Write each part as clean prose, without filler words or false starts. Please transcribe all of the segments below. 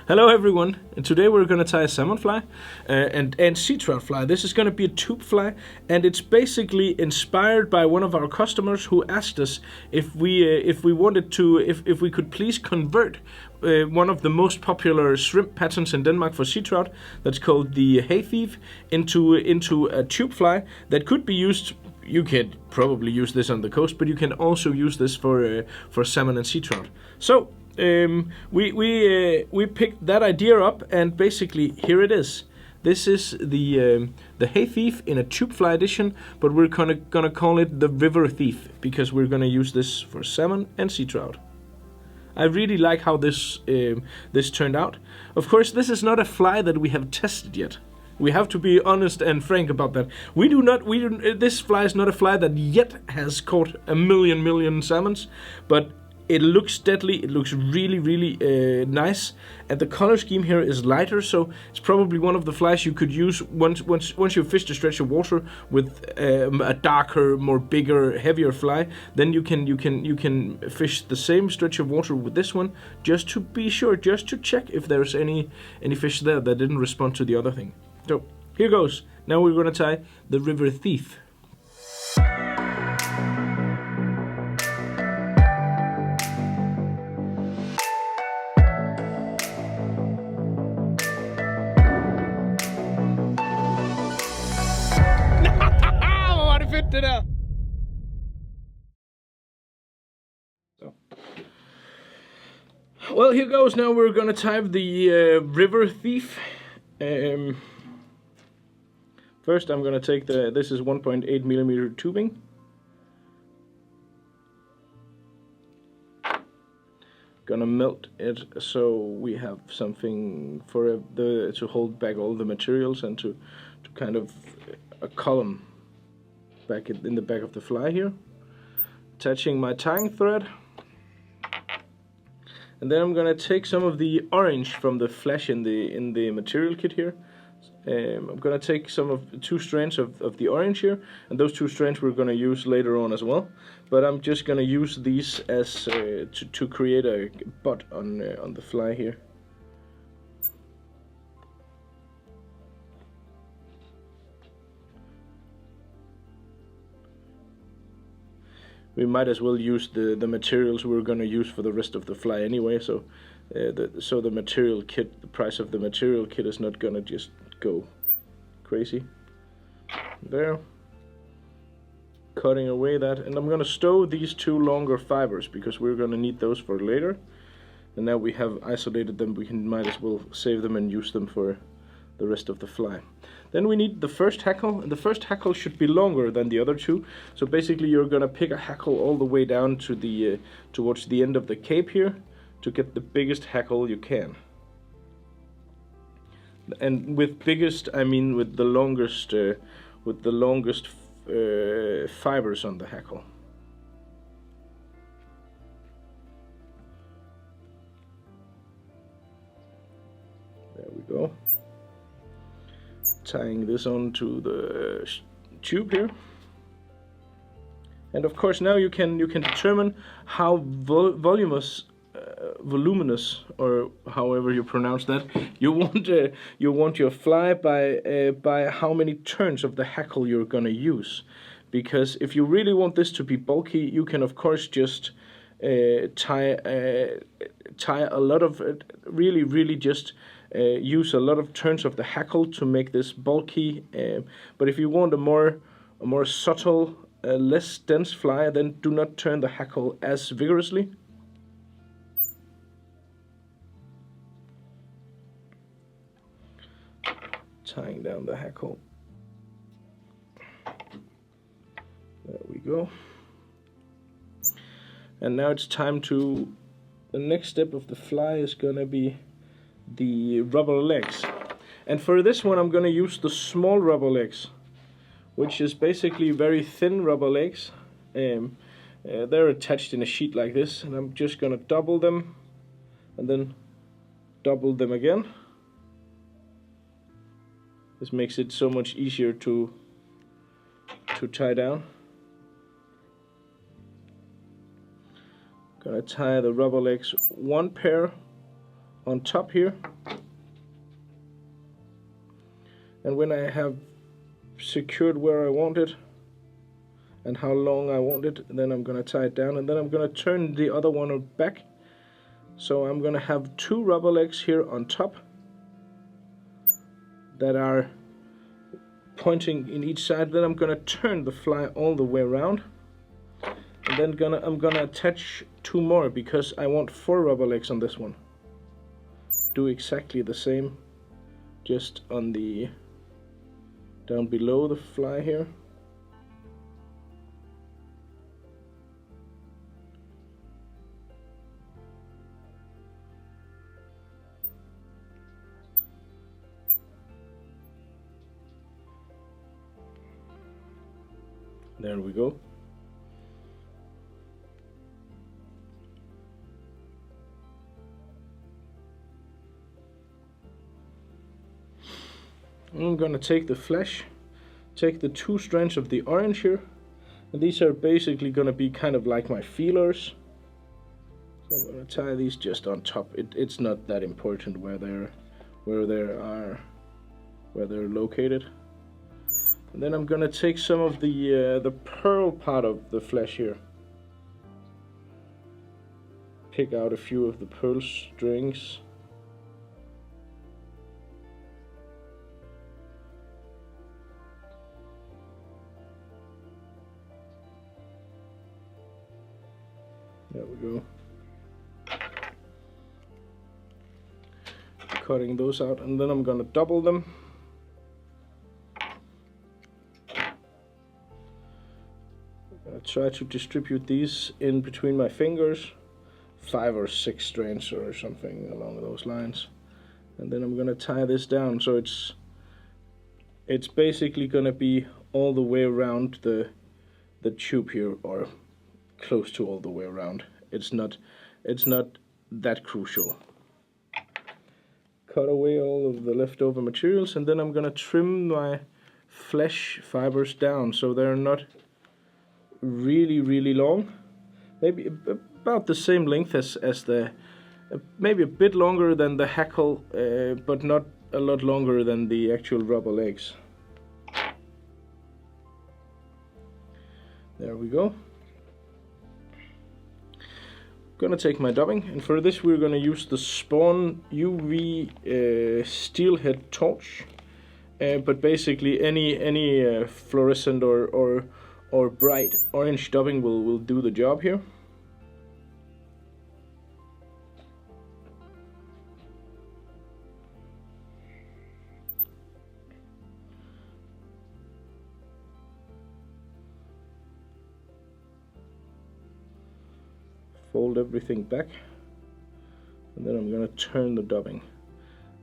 Hello everyone, and today we're going to tie a salmon fly and sea trout fly. This is going to be a tube fly, and it's basically inspired by one of our customers who asked us if we wanted to, if we could please convert one of the most popular shrimp patterns in Denmark for sea trout, that's called the HøTyv, into a tube fly that could be used. You could probably use this on the coast, but you can also use this for salmon and sea trout. So we picked that idea up, and basically here it is. This is the HøTyv in a tube fly edition, but we're gonna call it the river thief because we're gonna use this for salmon and sea trout. I really like how this turned out. Of course, this is not a fly that we have tested yet. We have to be honest and frank about that. This fly is not a fly that yet has caught a million salmons, but it looks deadly. It looks really nice, and the color scheme here is lighter, so it's probably one of the flies you could use once you fish a stretch of water with a darker, more bigger, heavier fly. Then you can fish the same stretch of water with this one, just to be sure, just to check if there's any fish there that didn't respond to the other thing. So here goes. Now we're gonna tie the river thief. Det der. So. Well, here goes. Now we're gonna tie the river thief. First, I'm gonna take this is 1.8 millimeter tubing. Gonna melt it so we have something for to hold back all the materials and to kind of a column back in the back of the fly here. Attaching my tying thread, and then I'm gonna take some of the orange from the flash in the material kit here. I'm gonna take two strands of the orange here, and those two strands we're gonna use later on as well. But I'm just gonna use these as to create a butt on the fly here. We might as well use the materials we're going to use for the rest of the fly anyway, so the material kit, the price of the material kit is not going to just go crazy. There. Cutting away that, and I'm going to stow these two longer fibers because we're going to need those for later. And now we have isolated them, we might as well save them and use them for the rest of the fly. Then we need the first hackle, and the first hackle should be longer than the other two. So basically you're gonna pick a hackle all the way down to the towards the end of the cape here to get the biggest hackle you can. And with biggest, I mean with the longest fibers on the hackle. There we go. Tying this onto the tube here, and of course now you can determine how voluminous, or however you pronounce that, you want your fly by how many turns of the hackle you're gonna use. Because if you really want this to be bulky, you can of course just tie a lot of really just use a lot of turns of the hackle to make this bulky. But if you want a more subtle, less dense fly, then do not turn the hackle as vigorously. Tying down the hackle. There we go. And now it's time to, the next step of the fly is gonna be the rubber legs. And for this one I'm gonna use the small rubber legs, which is basically very thin rubber legs. They're attached in a sheet like this, and I'm just gonna double them and then double them again. This makes it so much easier to tie down. Gonna tie the rubber legs one pair on top here, and when I have secured where I want it and how long I want it, then I'm gonna tie it down, and then I'm gonna turn the other one back. So I'm gonna have two rubber legs here on top that are pointing in each side. Then I'm gonna turn the fly all the way around, and then I'm gonna attach two more because I want 4 rubber legs on this one. Do exactly the same, just on the down below the fly here. There we go. I'm gonna take the flash, take the 2 strands of the orange here, and these are basically gonna be kind of like my feelers. So I'm gonna tie these just on top. It's not that important where they're located. And then I'm gonna take some of the pearl part of the flesh here. Pick out a few of the pearl strings. There we go. Cutting those out, and then I'm gonna double them. Try to distribute these in between my fingers, 5 or 6 strands or something along those lines, and then I'm gonna tie this down. So it's basically gonna be all the way around the tube here, or close to all the way around. It's not that crucial. Cut away all of the leftover materials, and then I'm gonna trim my flesh fibers down so they're not really long, maybe about the same length as the, maybe a bit longer than the hackle, but not a lot longer than the actual rubber legs. There we go. Gonna take my dubbing, and for this we're gonna use the Spawn UV steelhead torch, but basically any fluorescent or bright orange dubbing will do the job here. Fold everything back, and then I'm gonna turn the dubbing.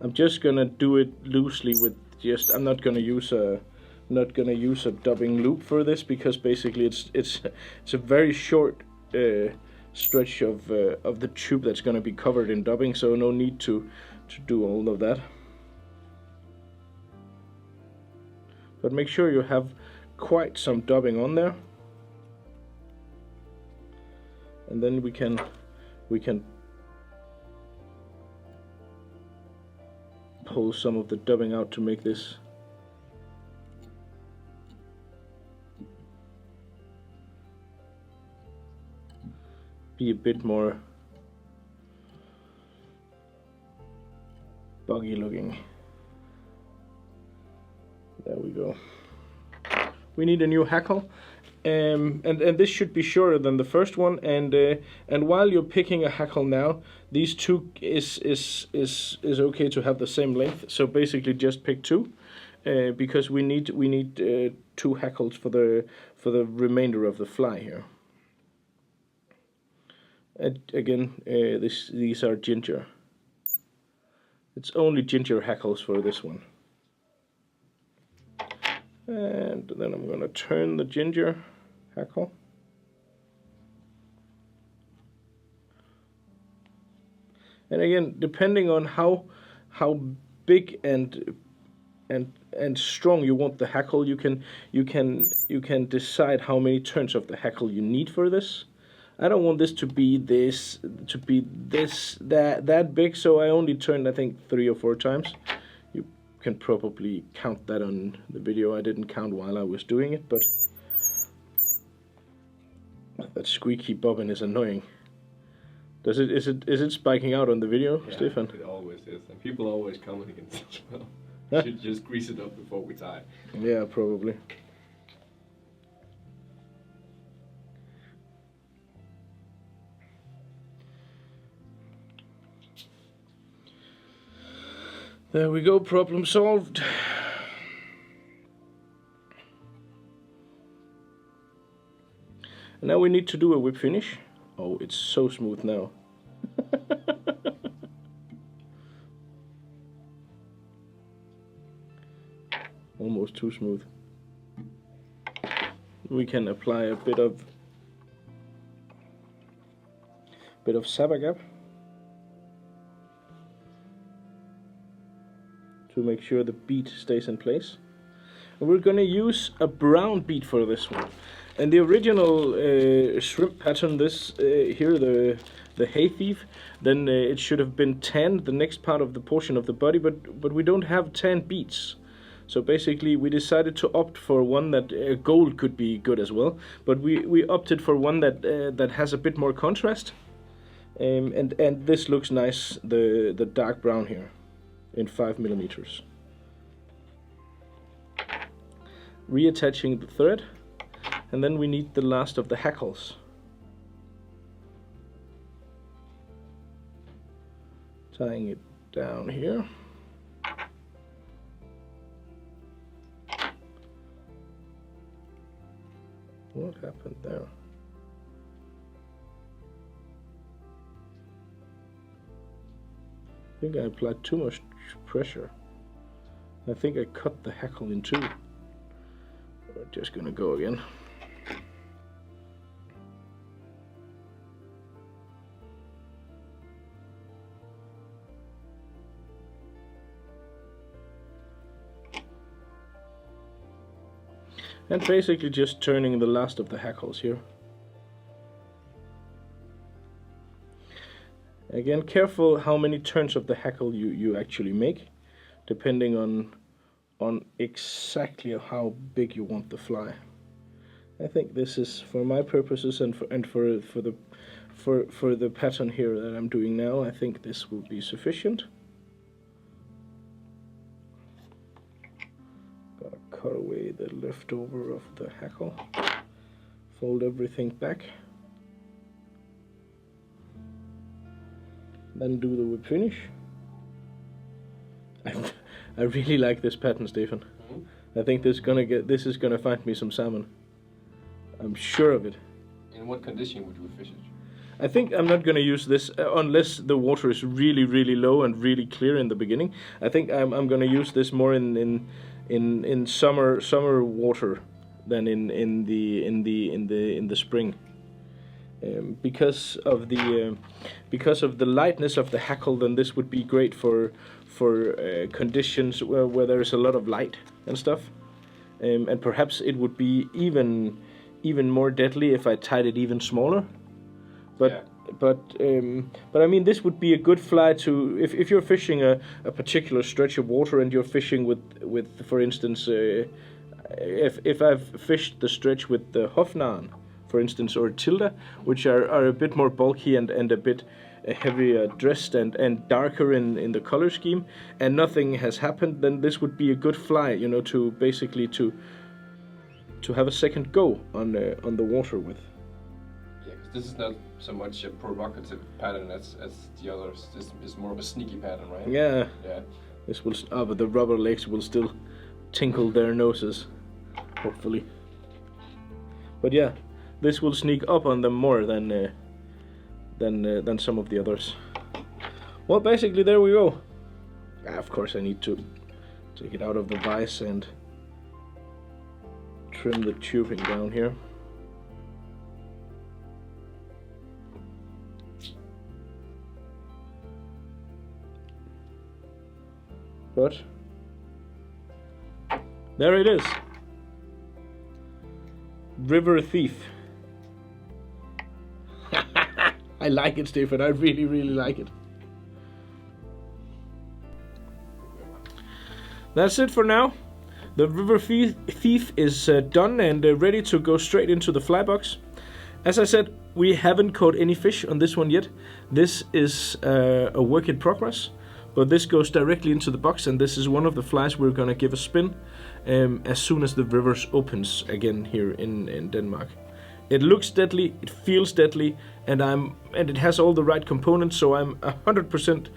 I'm just gonna do it loosely with I'm not gonna use a dubbing loop for this, because basically it's a very short stretch of the tube that's going to be covered in dubbing, so no need to do all of that. But make sure you have quite some dubbing on there, and then we can pull some of the dubbing out to make this be a bit more buggy looking. There we go. We need a new hackle, and this should be shorter than the first one. And while you're picking a hackle now, these two is okay to have the same length. So basically, just pick 2, because we need 2 hackles for the remainder of the fly here. And again, these are ginger. It's only ginger hackles for this one. And then I'm going to turn the ginger hackle. And again, depending on how big and strong you want the hackle, you can decide how many turns of the hackle you need for this. I don't want this to be that big, so I only turned, I think, 3 or 4 times. You can probably count that on the video. I didn't count while I was doing it, but that squeaky bobbin is annoying. Is it spiking out on the video, yeah, Stefan? It always is, and people always comment against it as well. Should just grease it up before we tie. Yeah, probably. There we go, problem solved. And now we need to do a whip finish. Oh, it's so smooth now. Almost too smooth. We can apply a bit of Sabagap to make sure the bead stays in place. And we're gonna use a brown bead for this one. And the original shrimp pattern, this here, the HøTyv, then it should have been tan, the next part of the portion of the body, but we don't have tan beads. So basically we decided to opt for one that gold could be good as well, but we opted for one that has a bit more contrast. And this looks nice, the dark brown here in 5mm. Reattaching the thread, and then we need the last of the hackles. Tying it down here. What happened there? I think I applied too much pressure. I think I cut the hackle in two. We're just gonna go again. And basically just turning the last of the hackles here. Again, careful how many turns of the hackle you actually make, depending on exactly how big you want the fly. I think this is, for my purposes and for the pattern here that I'm doing now, I think this will be sufficient. Gotta cut away the leftover of the hackle. Fold everything back. Then do the whip finish. I really like this pattern, Stefan. I think this is gonna find me some salmon. I'm sure of it. In what condition would you fish it? I think I'm not gonna use this unless the water is really, really low and really clear in the beginning. I think I'm gonna use this more in summer water than in the spring. Because of the lightness of the hackle, then this would be great for conditions where there is a lot of light and stuff, and perhaps it would be even more deadly if I tied it even smaller. But yeah. But I mean, this would be a good fly to if you're fishing a particular stretch of water and you're fishing with for instance, if I've fished the stretch with the Hofnarren, for instance, or Tilda, which are a bit more bulky and a bit heavier dressed and darker in the color scheme, and nothing has happened, then this would be a good fly, you know, to basically to have a second go on the water with. Yeah, because this is not so much a provocative pattern as the others. This is more of a sneaky pattern, right? Yeah. Yeah. This will, but the rubber legs will still tinkle their noses, hopefully. But yeah. This will sneak up on them more than some of the others. Well, basically, there we go. Of course, I need to take it out of the vise and trim the tubing down here. But there it is. River Thief. I like it, Stefan. I really, really like it. That's it for now. The River Thief is done and ready to go straight into the fly box. As I said, we haven't caught any fish on this one yet. This is a work in progress, but this goes directly into the box, and this is one of the flies we're gonna give a spin as soon as the rivers opens again here in Denmark. It looks deadly, it feels deadly, and it has all the right components, so I'm 100%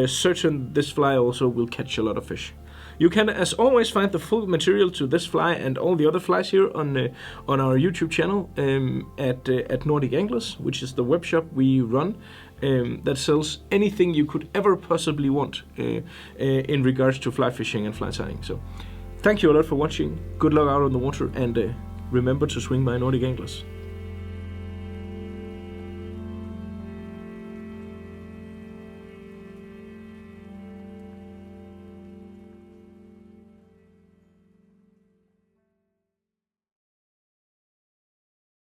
certain this fly also will catch a lot of fish. You can, as always, find the full material to this fly and all the other flies here on our YouTube channel at Nordic Anglers, which is the web shop we run that sells anything you could ever possibly want in regards to fly fishing and fly tying. So, thank you a lot for watching. Good luck out on the water, and remember to swing by Nordic Anglers.